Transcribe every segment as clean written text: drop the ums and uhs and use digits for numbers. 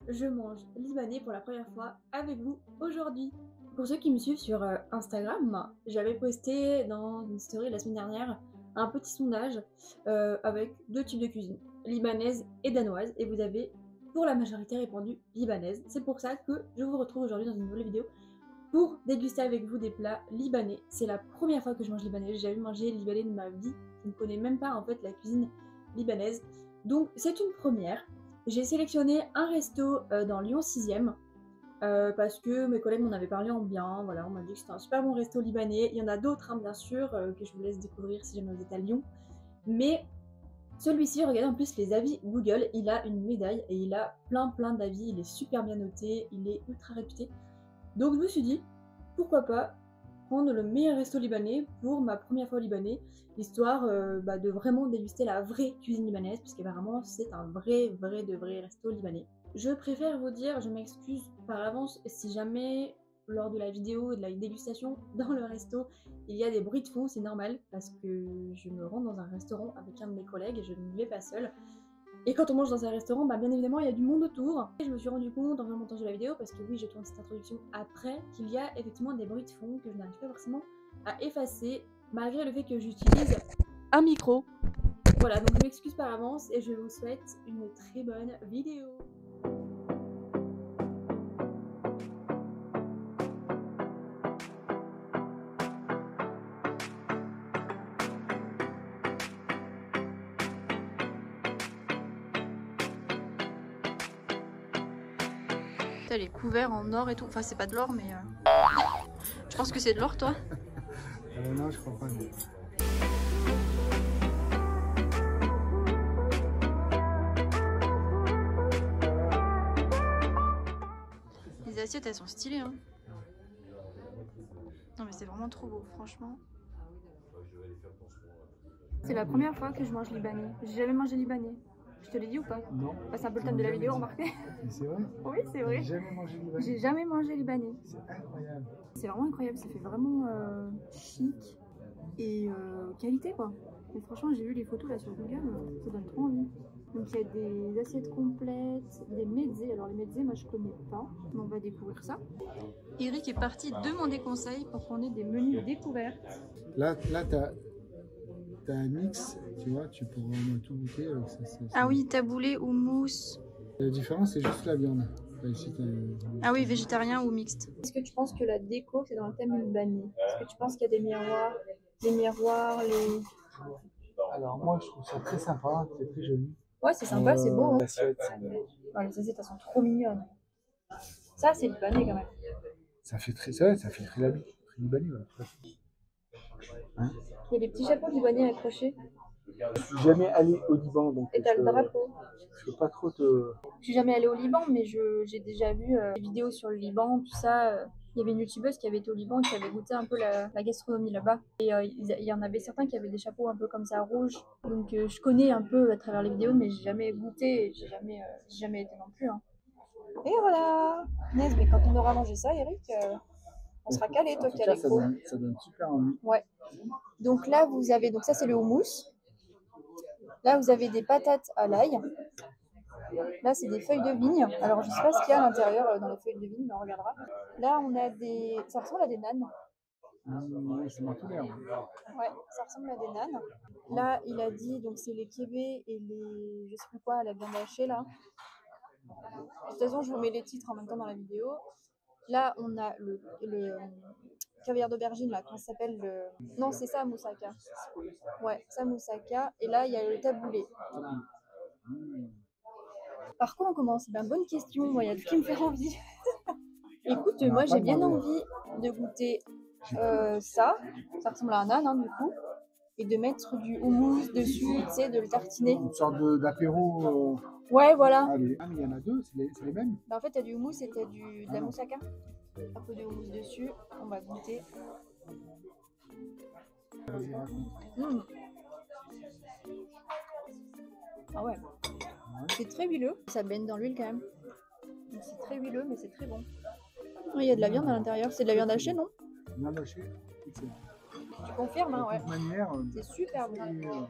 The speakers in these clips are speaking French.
je mange libanais pour la première fois avec vous aujourd'hui. Pour ceux qui me suivent sur Instagram, j'avais posté dans une story la semaine dernière un petit sondage avec deux types de cuisine, libanaise et danoise, et vous avez pour la majorité répondu libanaise. C'est pour ça que je vous retrouve aujourd'hui dans une nouvelle vidéo pour déguster avec vous des plats libanais. C'est la première fois que je mange libanais, j'ai jamais mangé libanais de ma vie, je ne connais même pas en fait la cuisine libanaise, donc c'est une première. J'ai sélectionné un resto dans Lyon 6e parce que mes collègues m'en avaient parlé en bien, voilà, on m'a dit que c'était un super bon resto libanais. Il y en a d'autres bien sûr que je vous laisse découvrir si jamais vous êtes à Lyon, mais celui-ci, regardez en plus les avis Google, il a une médaille et il a plein d'avis, il est super bien noté, il est ultra réputé. Donc je me suis dit, pourquoi pas prendre le meilleur resto libanais pour ma première fois au Libanais, histoire de vraiment déguster la vraie cuisine libanaise, puisque vraiment c'est un vrai resto libanais. Je préfère vous dire, je m'excuse par avance si jamais lors de la vidéo et de la dégustation dans le resto il y a des bruits de fond, c'est normal parce que je me rends dans un restaurant avec un de mes collègues et je ne vais pas seule. Et quand on mange dans un restaurant, bien évidemment, il y a du monde autour. Et je me suis rendu compte en faisant le montage de la vidéo, parce que oui, je tourne cette introduction après, qu'il y a effectivement des bruits de fond que je n'arrive pas forcément à effacer, malgré le fait que j'utilise un micro. Voilà, donc je m'excuse par avance et je vous souhaite une très bonne vidéo. Les couverts en or et tout, enfin c'est pas de l'or mais je pense que c'est de l'or toi. Non je crois pas. Les assiettes elles sont stylées hein. Non mais c'est vraiment trop beau franchement. C'est la première fois que je mange libanais, j'ai jamais mangé libanais. Je te l'ai dit ou pas? Non. C'est un peu le thème de la vidéo, remarquez. Mais c'est vrai? Oui, c'est vrai. J'ai jamais mangé libanais. J'ai jamais mangé libanais. C'est incroyable. C'est vraiment incroyable, ça fait vraiment chic et qualité quoi. Et franchement, j'ai vu les photos là sur Google, ça donne trop envie. Donc il y a des assiettes complètes, des mezzés. Alors les mezzés, moi je connais pas, mais on va découvrir ça. Eric est parti demander conseil pour qu'on ait des menus découvertes. Là t'as un mix, tu vois, tu pourras tout goûter avec ça. Ah oui, taboulé ou mousse. La différence, c'est juste la viande. Ici, ah oui, végétarien ou mixte. Est-ce que tu penses que la déco, c'est dans le thème libanais? Est-ce que tu penses qu'il y a des miroirs, les... Alors moi, je trouve ça très sympa, c'est très joli. Ouais, c'est sympa, c'est beau. Hein. L'assiette. Ouais, les assiettes, elles sont trop mignonnes. Ça, c'est libanais quand même. Ça fait très libanais, ouais. Hein, il y a des petits chapeaux libanais accrochés. Je suis jamais allé au Liban, donc. Et t'as le drapeau. Je peux pas trop te. Je suis jamais allée au Liban, mais j'ai déjà vu des vidéos sur le Liban, tout ça. Il y avait une youtubeuse qui avait été au Liban, qui avait goûté un peu la gastronomie là-bas. Et il y en avait certains qui avaient des chapeaux un peu comme ça rouges. Donc je connais un peu à travers les vidéos, mais j'ai jamais goûté, j'ai jamais été non plus. Hein. Et voilà. Mais quand on aura mangé ça, Eric, on sera calé, toi qui as les gros. Ça donne super envie. Ouais. Donc là, vous avez, donc ça c'est le houmous. Là, vous avez des patates à l'ail. Là, c'est des feuilles de vigne. Alors, je ne sais pas ce qu'il y a à l'intérieur dans les feuilles de vigne, mais on regardera. Là, on a des... Ça ressemble à des nanes. C'est tout l'air. Ouais, ça ressemble à des nanes. Là, il a dit, donc c'est les kébés et les... Je sais plus quoi, la viande hachée, là. De toute façon, je vous mets les titres en même temps dans la vidéo. Là, on a le caviar d'aubergine, là, comment ça s'appelle le... Non, c'est ça, moussaka. Ouais, ça, moussaka. Et là, il y a le taboulé. Par quoi on commence? Bonne question, moi il y a tout qui me fait envie. Écoute, moi j'ai bien envie de goûter ça ressemble à un âne hein, du coup, et de mettre du houmous dessus, tu sais, de le tartiner. Une sorte d'apéro. Ouais, voilà. Allez. Ah, mais il y en a deux, c'est les mêmes. En fait, t'as du houmous et t'as de la moussaka. Un peu de houmous dessus, on va goûter. Mmh. Ah ouais. C'est très huileux, ça baigne dans l'huile quand même. C'est très huileux, mais c'est très bon. Il y a de la viande à l'intérieur, c'est de la viande hachée, non? Viande hachée, excellent. Tu confirmes, hein, ouais. C'est super bon.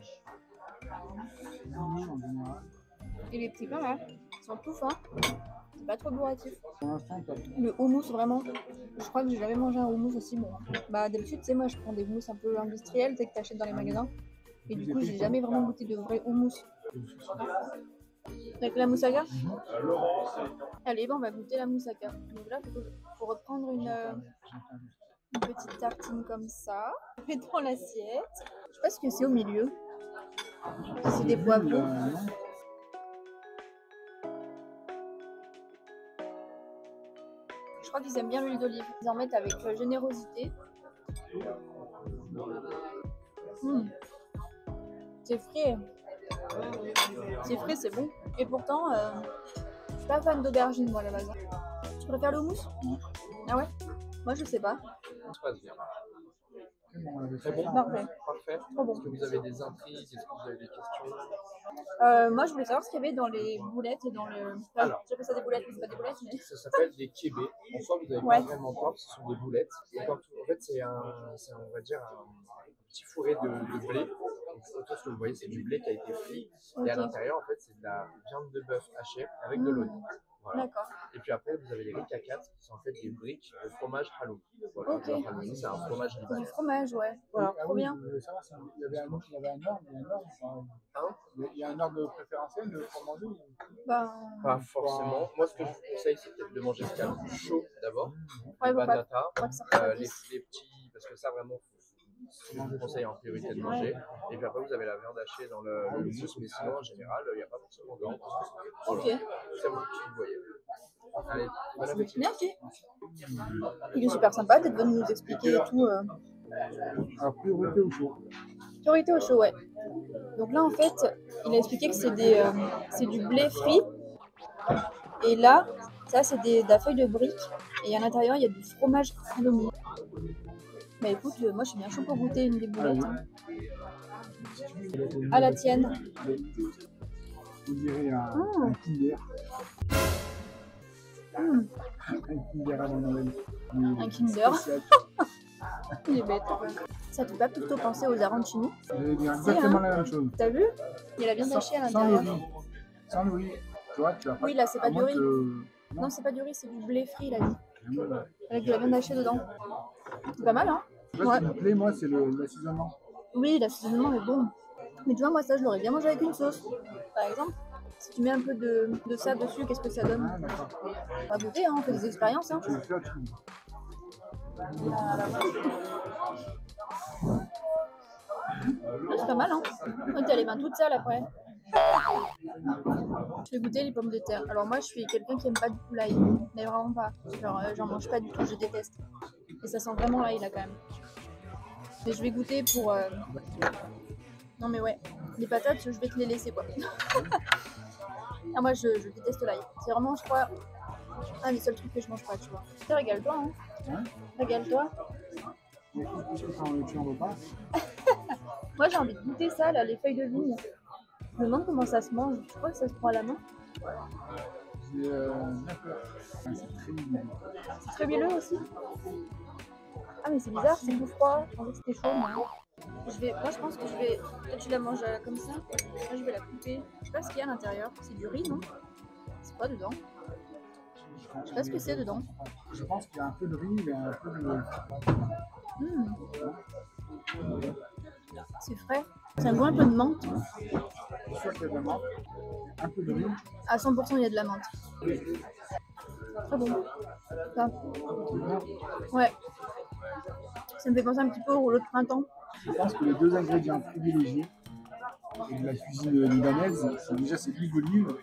Et les petits pains là, ils sont tout fins. pas trop bourratif. Pour l'instant, top. Le houmous, vraiment, je crois que j'ai jamais mangé un houmous aussi bon. Bah d'habitude, tu sais, moi je prends des houmous un peu industriels, tu sais, que t'achètes dans les magasins. Et du coup, j'ai jamais vraiment goûté de vrai houmous. Avec la moussaka. Allez, bon, on va goûter la moussaka. Donc là, faut reprendre une petite tartine comme ça. Et dans l'assiette. Je sais pas ce que c'est au milieu. C'est des poivrons. Je crois qu'ils aiment bien l'huile d'olive. Ils en mettent avec générosité. C'est frais. C'est frais, c'est bon. Et pourtant, je suis pas fan d'aubergine, moi, à la base. Tu préfères le houmous? Ah ouais? Moi, je sais pas. Ça se passe bien. Très bon. Parfait. Parfait. Trop bon. Est-ce que vous avez des intrigues? Est-ce que vous avez des questions? Moi, je voulais savoir ce qu'il y avait dans les boulettes et dans le. Enfin, Alors. j'appelle ça des boulettes, mais c'est pas des boulettes, mais. Ça s'appelle des kébés. En soi, vous n'avez Ouais. pas vraiment peur, ce sont des boulettes. Donc, en fait, c'est on va dire, un petit fourré de blé. Donc, ce que vous voyez, c'est du blé qui a été frit. Et à Ok. l'intérieur, en fait, c'est de la viande de bœuf hachée avec de l'oignon. Voilà. D'accord. Et puis après, vous avez les riz à 4 qui sont en fait des briques de fromage halloumi. Voilà, Ok. le halloumi, c'est un fromage C'est du libanais. fromage, ouais. Voilà, trop bien. Je voulais savoir s'il y avait un ordre, il y a un ordre préférentiel pour manger. Ben. Pas forcément. Moi, ce que je vous conseille, c'est peut-être de manger ce qu'il y a de plus chaud d'abord. Ouais, Les faut pas batatas, que ça refroidisse. les petits, parce que ça vraiment, ce que je vous conseille en priorité de manger. Et puis après, vous avez la viande hachée dans le houmous, mais sinon, en général, il n'y a pas forcément d'ordre. Voilà. Ok. Ça vous qui vous voyez. Allez, bon appétit. Merci. Il est super sympa d'être venu nous expliquer et tout. Alors, priorité au chaud. Priorité au chaud, ouais. Donc là, en fait, il a expliqué que c'est du blé frit. Et là, ça, c'est de la feuille de brique. Et à l'intérieur, il y a du fromage halloumi. Bah écoute, moi, je suis bien chaud pour goûter une des boulettes. Hein. À la tienne. Vous direz un Kinder. Un Kinder à la Noël. Un Kinder. Il est bête. Ça te fait pas plutôt penser aux arancini? Je vais dire exactement la même chose. T'as vu? Il y a la viande hachée à Sans le l'intérieur. riz. Sans le riz. Tu vois, tu as pas. Oui, là, c'est pas à du moins riz. que- Non, c'est pas du riz, c'est du blé frit, là. Voilà. Avec de la viande hachée dedans. C'est pas mal, hein? Tu vois, ce qui me plaît, moi, c'est l'assaisonnement. Oui, l'assaisonnement est bon. Mais tu vois, moi, ça, je l'aurais bien mangé avec une sauce. Par exemple, si tu mets un peu de ça dessus, qu'est-ce que ça donne? Ah, d'accord. On va goûter, hein, on fait des expériences. Hein. Tu le fais à tout. C'est pas mal, hein? Oh, t'as les mains toutes sales après. Je vais goûter les pommes de terre. Alors moi, je suis quelqu'un qui aime pas du tout l'ail. Mais vraiment pas. Genre, j'en mange pas du tout, je déteste. Et ça sent vraiment l'ail, là, quand même. Mais je vais goûter pour... Non mais ouais, les patates, je vais te les laisser, quoi. Ah, moi, je déteste l'ail. C'est vraiment, je crois, un des seuls trucs que je mange pas, tu vois. Régale-toi, hein. Hein? Régale-toi. Tu en veux pas? Moi, j'ai envie de goûter ça, là, les feuilles de vigne. Je me demande comment ça se mange. Je crois que ça se prend à la main. D'accord. Ah, c'est très mignon. C'est très huileux aussi. Ah, mais c'est bizarre, c'est tout froid. Je pensais que c'était chaud, moi. Moi, je pense que je vais... Toi, tu la manges comme ça. Moi, je vais la couper. Je sais pas ce qu'il y a à l'intérieur. C'est du riz, non? C'est quoi dedans? Je sais pas ce que c'est dedans. Je pense qu'il y a un peu de riz, mais un peu de... C'est frais. C'est un goût un peu de menthe. Je suis sûr qu'il y a de la menthe. Un peu de riz. À 100%, il y a de la menthe. Très bon. Ça. Ouais. Ça me fait penser un petit peu au rouleau de printemps. Je pense que les deux ingrédients privilégiés de la cuisine libanaise, c'est déjà c'est l'huile d'olive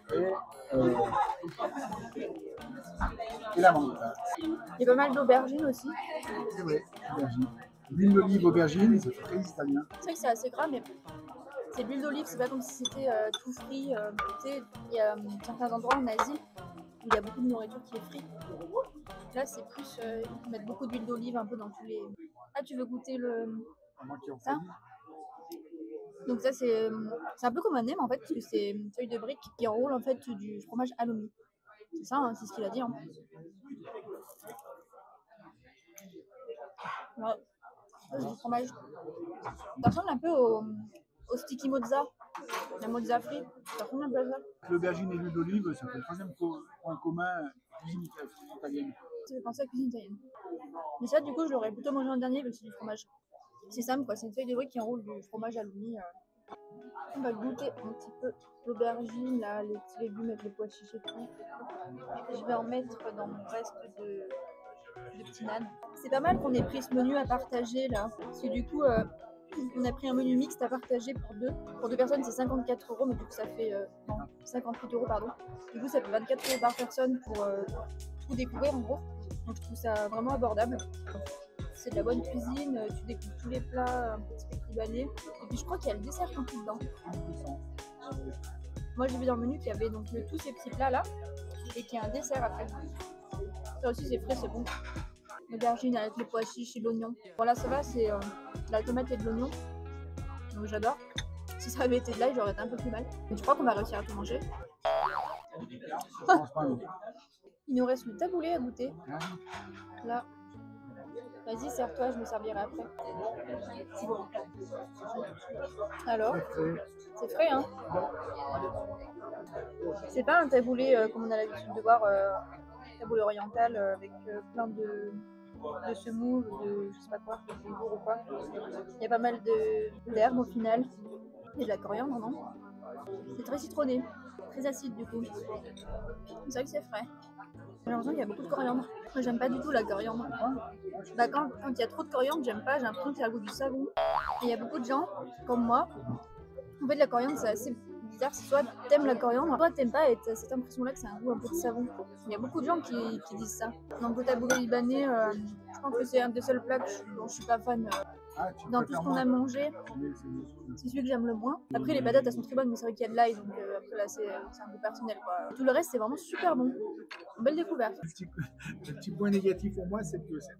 et la menthe. Il y a pas mal d'aubergines aussi. Et ouais, aubergine. L'huile d'olive aubergine, c'est très italien. C'est vrai que c'est assez gras, mais c'est de l'huile d'olive, c'est pas comme si c'était tout frit. Tu sais, il y a certains endroits en Asie où il y a beaucoup de nourriture qui est frite. Là, c'est plus, ils mettent beaucoup d'huile d'olive un peu dans tous les... Ah, tu veux goûter ça? Donc ça, c'est un peu comme un nem en fait, parce que c'est une feuille de brique qui enroule en fait du fromage halloumi. C'est ça, hein, c'est ce qu'il a dit. Hein. Ouais. C'est du fromage. Ça ressemble un peu au sticky mozza. La mozza frite, ça ressemble un peu à ça. L'aubergine et l'huile d'olive, ça fait le troisième point commun cuisine italienne. Ça fait penser à la cuisine italienne. Mais ça, du coup, je l'aurais plutôt mangé en dernier parce que c'est du fromage. C'est simple, quoi. C'est une feuille de brique qui enroule du fromage à l'oignon. On va goûter un petit peu l'aubergine, là, les petits légumes avec les pois chiches et tout. Je vais en mettre dans mon reste de petits nan. C'est pas mal qu'on ait pris ce menu à partager, là. Parce que du coup, on a pris un menu mixte à partager pour deux. Pour deux personnes, c'est 54 €, mais du coup, ça fait... non, 58 €, pardon. Du coup, ça fait 24 € par personne pour tout découvrir, en gros. Donc, je trouve ça vraiment abordable. C'est de la bonne cuisine, tu découvres tous les plats un petit peu libanais. Et puis, je crois qu'il y a le dessert compris dedans. Moi, j'ai vu dans le menu qu'il y avait donc tous ces petits plats-là et qu'il y a un dessert après. Ça aussi, c'est frais, c'est bon. L'aubergine avec les pois chiches et l'oignon. Voilà, ça va, c'est de la tomate et de l'oignon. Donc, j'adore. Si ça avait été de l'ail, j'aurais été un peu plus mal. Mais je crois qu'on va réussir à tout manger. Il nous reste le taboulé à goûter. Là. Vas-y, sers-toi, je me servirai après. Alors, c'est frais, hein? C'est pas un taboulé comme on a l'habitude de voir, taboulé oriental avec plein de semoule ou de je sais pas quoi, de bourre ou quoi. Il y a pas mal d'herbes au final. Et de la coriandre, non? C'est très citronné, très acide du coup. C'est vrai que c'est frais. J'ai l'impression qu'il y a beaucoup de coriandre. Moi, j'aime pas du tout la coriandre. Bah, quand il y a trop de coriandre, j'aime pas. J'ai l'impression que ça a le goût du savon. Et il y a beaucoup de gens, comme moi, en fait, la coriandre, c'est assez bizarre. Soit t'aimes la coriandre, soit t'aimes pas et t'as cette impression-là que c'est un goût un peu de savon. Il y a beaucoup de gens qui disent ça. Donc, le taboulé libanais, je pense que c'est un des seuls plats dont je suis pas fan. Dans tout ce qu'on a mangé, c'est celui que j'aime le moins. Après, les patates, elles sont très bonnes, mais c'est vrai qu'il y a de l'ail, donc après là, c'est un goût personnel, quoi. Tout le reste, c'est vraiment super bon. Belle découverte. Le petit point négatif pour moi, c'est que c'est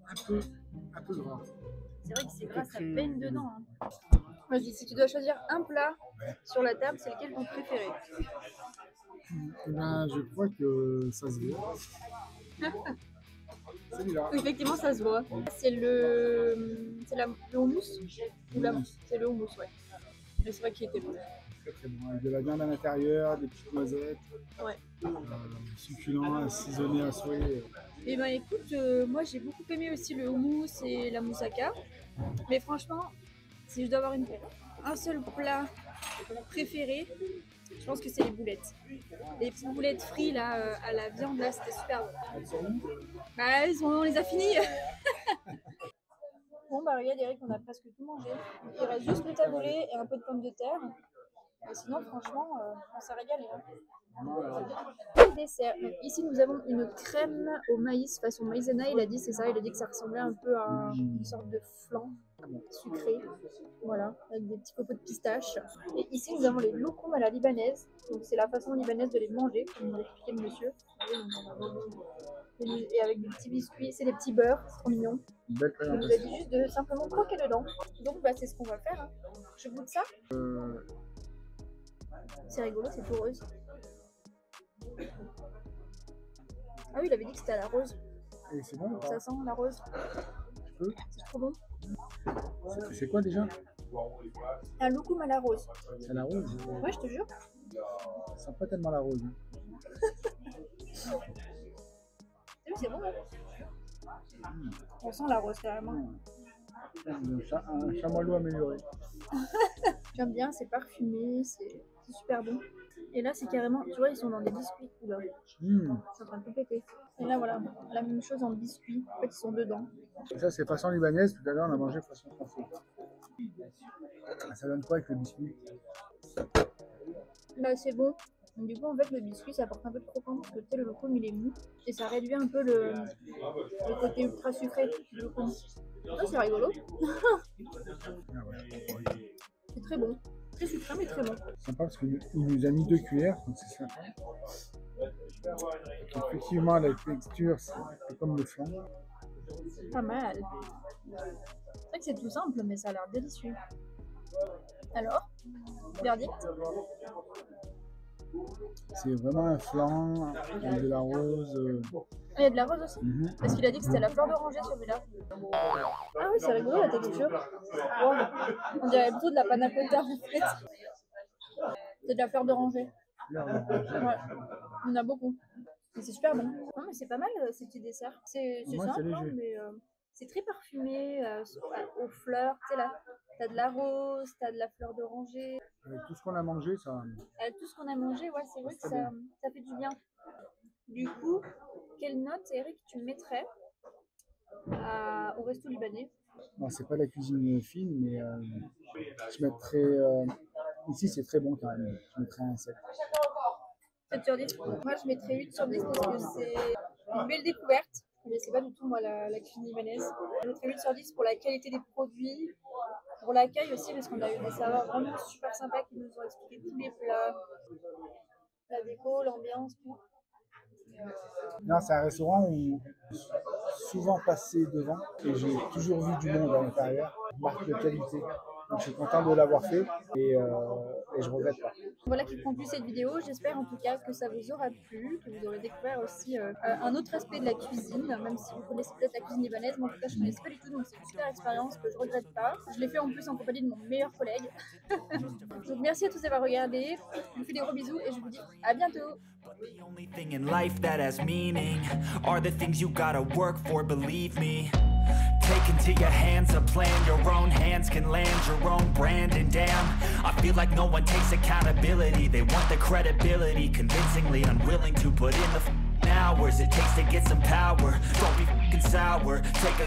un peu gras. C'est vrai que c'est gras, ça baigne dedans. Hein. Vas-y, si tu dois choisir un plat sur la table, c'est lequel ton préféré? Ben, je crois que ça se voit. Celui-là. Oui, effectivement, ça se voit. C'est le houmous. C'est le houmous, ouais. Mais c'est vrai qu'il était bon. Très bon. Avec de la viande à l'intérieur, des petites noisettes. Ouais. Succulent, assaisonné à souhait. Et ben écoute, moi j'ai beaucoup aimé aussi le houmous et la moussaka. Mais franchement, si je dois avoir un seul plat préféré, je pense que c'est les boulettes. Les petites boulettes frites là, à la viande, là, c'était super bon. Bah, on les a finis. Bon, bah regarde Eric, on a presque tout mangé. Il reste juste le taboulé et un peu de pommes de terre. Et sinon, franchement, on s'est régalé. Le dessert. Donc, ici, nous avons une crème au maïs façon maïzena. Il a dit, c'est ça, il a dit que ça ressemblait un peu à une sorte de flan sucré. Voilà, avec des petits copeaux de pistache. Et ici, nous avons les loukoum à la libanaise. Donc, c'est la façon libanaise de les manger, comme nous l'expliquait le monsieur. Et avec des petits biscuits, c'est des petits beurres, c'est trop mignon. Il nous a dit juste de simplement croquer dedans. Donc, bah, c'est ce qu'on va faire. Hein. Je goûte ça. C'est rigolo, c'est tout rose. Ah oui, il avait dit que c'était à la rose. Et c'est bon, ça sent la rose. C'est trop bon. C'est quoi déjà? Un loukoum à la rose. C'est à la rose? Ouais, je te jure. Ça sent pas tellement la rose. C'est bon. Hein. On sent la rose carrément. Un chamallow amélioré. J'aime bien, c'est parfumé, c'est super bon. Et là, c'est carrément, tu vois, ils sont dans des biscuits couleurs. C'est en train de tout péter. Et là, voilà, la même chose en biscuits. En fait, ils sont dedans. Et ça, c'est façon libanaise. Tout à l'heure, on a mangé façon française. Ça donne quoi avec le biscuit? Là, c'est bon. Donc, du coup, en fait, le biscuit, ça apporte un peu de croquant parce que le loukoum, il est mou. Et ça réduit un peu le côté ultra sucré du loukoum. Ah, c'est rigolo. C'est très bon. Très sucré, mais très bon. Sympa parce qu'il nous a mis 2 cuillères, donc c'est sympa. Effectivement, la texture, c'est comme le flan. Pas mal. C'est vrai que c'est tout simple, mais ça a l'air délicieux. Alors, verdict? C'est vraiment un flan avec de la rose. Ah, il y a de la rose aussi. Parce qu'il a dit que c'était la fleur d'oranger celui-là. Ah oui, c'est rigolo la texture. Wow. On dirait plutôt de la panna cotta en fait. C'est de la fleur d'oranger. Fleur d'oranger. Ouais, il y en a beaucoup. Et c'est super bon. Non, mais c'est pas mal ces petits desserts. C'est Moi, c'est simple, hein, léger. mais c'est très parfumé aux fleurs. Tu sais, là, t'as de la rose, t'as de la fleur d'oranger. Avec tout ce qu'on a mangé, ça. Avec tout ce qu'on a mangé, ouais, c'est vrai que C'est ça fait du bien. Du coup, quelle note, Eric, tu mettrais au resto libanais? Non, c'est pas la cuisine fine, mais je mettrais. Ici, c'est très bon quand même. Je mettrais un 7. 7 sur 10. Moi, je mettrais 8 sur 10 parce que c'est une belle découverte. Je ne sais pas du tout, moi, la cuisine libanaise. Je mettrais 8 sur 10 pour la qualité des produits, pour l'accueil aussi, parce qu'on a eu des serveurs vraiment super sympas qui nous ont expliqué tous les plats, la déco, l'ambiance, tout. Non, c'est un restaurant où je suis souvent passé devant et j'ai toujours vu du monde à l'intérieur. Marque de qualité. Donc, je suis content de l'avoir fait et je regrette pas. Voilà qui conclut cette vidéo. J'espère en tout cas que ça vous aura plu, que vous aurez découvert aussi un autre aspect de la cuisine, même si vous connaissez peut-être la cuisine libanaise. Moi en tout cas, je ne connaissais pas du tout, donc c'est une super expérience que je regrette pas. Je l'ai fait en plus en compagnie de mon meilleur collègue. Donc merci à tous d'avoir regardé. Je vous fais des gros bisous et je vous dis à bientôt. The only thing in life that has meaning are the things you gotta work for, believe me. Take into your hands a plan, your own hands can land your own brand. And damn, I feel like no one takes accountability. They want the credibility, convincingly unwilling to put in the hours it takes to get some power. Don't be sour, take a